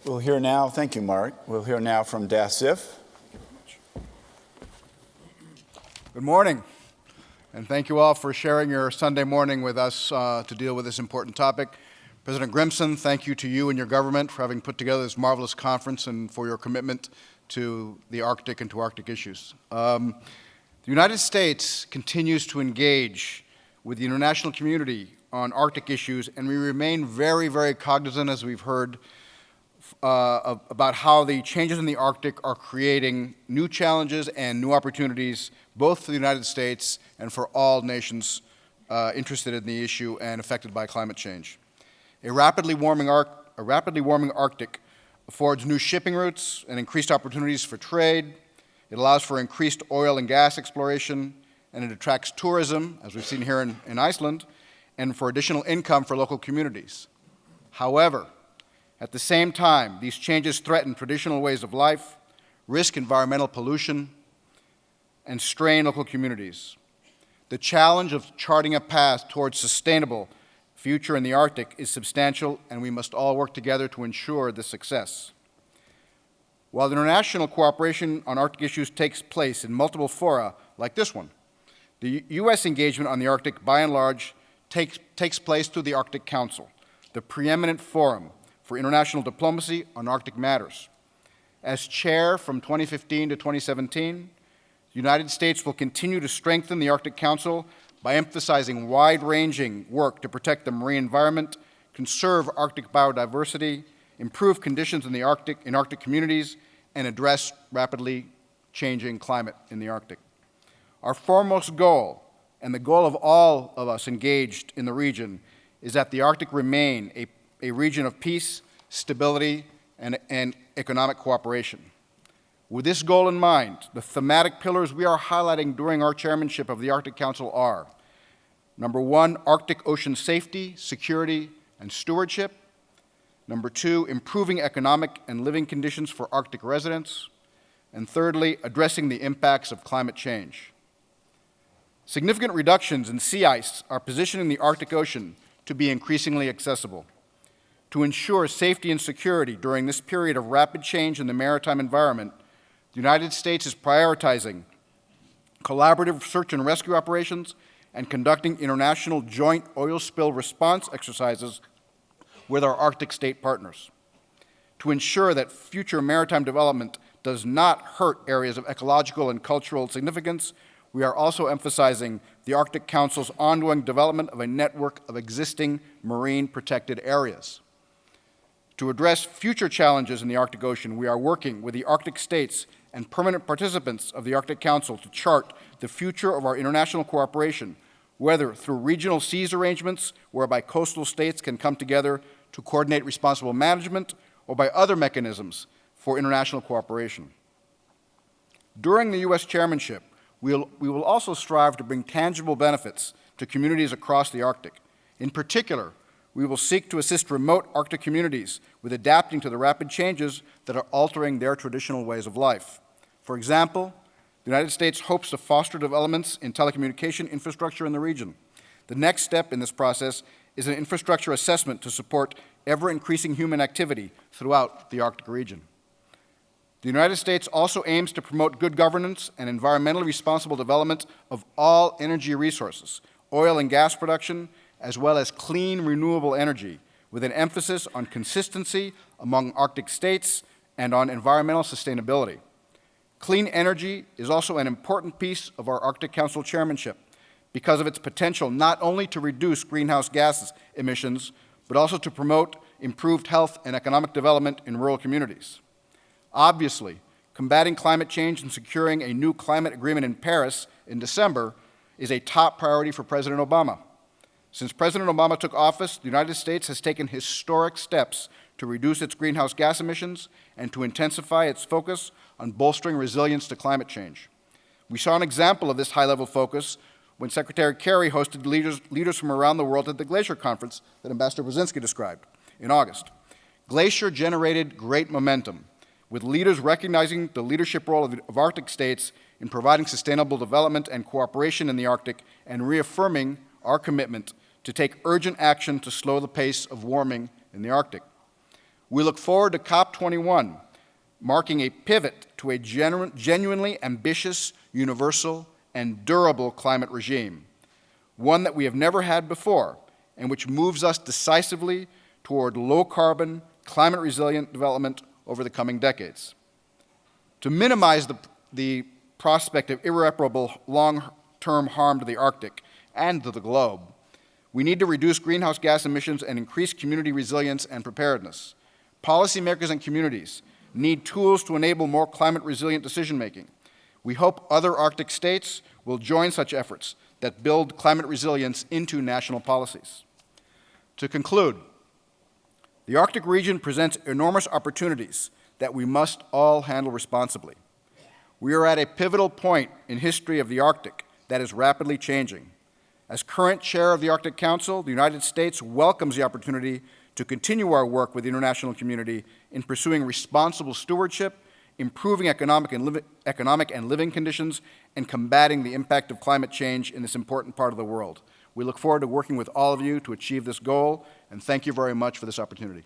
We'll hear now, thank you, Mark. We'll hear now from Ziff. Good morning, and thank you all for sharing your Sunday morning with us to deal with this important topic. President Grimson, thank you to you and your government for having put together this marvelous conference and for your commitment to the Arctic and to Arctic issues. The United States continues to engage with the international community on Arctic issues, and we remain very, very cognizant, as we've heard, about how the changes in the Arctic are creating new challenges and new opportunities, both for the United States and for all nations interested in the issue and affected by climate change. A rapidly warming Arctic affords new shipping routes and increased opportunities for trade. It allows for increased oil and gas exploration, and it attracts tourism, as we've seen here in Iceland, and for additional income for local communities. However, at the same time, these changes threaten traditional ways of life, risk environmental pollution, and strain local communities. The challenge of charting a path towards sustainable future in the Arctic is substantial, and we must all work together to ensure this success. While the international cooperation on Arctic issues takes place in multiple fora, like this one, the U.S. engagement on the Arctic, by and large, takes place through the Arctic Council, the preeminent forum for international diplomacy on Arctic matters. As chair from 2015 to 2017, the United States will continue to strengthen the Arctic Council by emphasizing wide-ranging work to protect the marine environment, conserve Arctic biodiversity, improve conditions in Arctic communities, and address rapidly changing climate in the Arctic. Our foremost goal, and the goal of all of us engaged in the region, is that the Arctic remain a region of peace, stability, and economic cooperation. With this goal in mind, the thematic pillars we are highlighting during our chairmanship of the Arctic Council are: number one, Arctic ocean safety, security, and stewardship; number two, improving economic and living conditions for Arctic residents; and thirdly, addressing the impacts of climate change. Significant reductions in sea ice are positioning the Arctic Ocean to be increasingly accessible. To ensure safety and security during this period of rapid change in the maritime environment, the United States is prioritizing collaborative search and rescue operations and conducting international joint oil spill response exercises with our Arctic state partners. To ensure that future maritime development does not hurt areas of ecological and cultural significance, we are also emphasizing the Arctic Council's ongoing development of a network of existing marine protected areas. To address future challenges in the Arctic Ocean, we are working with the Arctic states and permanent participants of the Arctic Council to chart the future of our international cooperation, whether through regional seas arrangements whereby coastal states can come together to coordinate responsible management, or by other mechanisms for international cooperation. During the U.S. chairmanship, we will also strive to bring tangible benefits to communities across the Arctic. In particular, we will seek to assist remote Arctic communities with adapting to the rapid changes that are altering their traditional ways of life. For example, the United States hopes to foster developments in telecommunication infrastructure in the region. The next step in this process is an infrastructure assessment to support ever-increasing human activity throughout the Arctic region. The United States also aims to promote good governance and environmentally responsible development of all energy resources, oil and gas production, as well as clean, renewable energy, with an emphasis on consistency among Arctic states and on environmental sustainability. Clean energy is also an important piece of our Arctic Council chairmanship because of its potential not only to reduce greenhouse gas emissions, but also to promote improved health and economic development in rural communities. Obviously, combating climate change and securing a new climate agreement in Paris in December is a top priority for President Obama. Since President Obama took office, the United States has taken historic steps to reduce its greenhouse gas emissions and to intensify its focus on bolstering resilience to climate change. We saw an example of this high-level focus when Secretary Kerry hosted leaders from around the world at the Glacier Conference that Ambassador Brzezinski described in August. Glacier generated great momentum, with leaders recognizing the leadership role of Arctic states in providing sustainable development and cooperation in the Arctic and reaffirming our commitment to take urgent action to slow the pace of warming in the Arctic. We look forward to COP21, marking a pivot to a genuinely ambitious, universal, and durable climate regime, one that we have never had before, and which moves us decisively toward low-carbon, climate-resilient development over the coming decades. To minimize the prospect of irreparable long-term harm to the Arctic and to the globe, we need to reduce greenhouse gas emissions and increase community resilience and preparedness. Policymakers and communities need tools to enable more climate-resilient decision-making. We hope other Arctic states will join such efforts that build climate resilience into national policies. To conclude, the Arctic region presents enormous opportunities that we must all handle responsibly. We are at a pivotal point in history of the Arctic that is rapidly changing. As current chair of the Arctic Council, the United States welcomes the opportunity to continue our work with the international community in pursuing responsible stewardship, improving economic and living conditions, and combating the impact of climate change in this important part of the world. We look forward to working with all of you to achieve this goal, and thank you very much for this opportunity.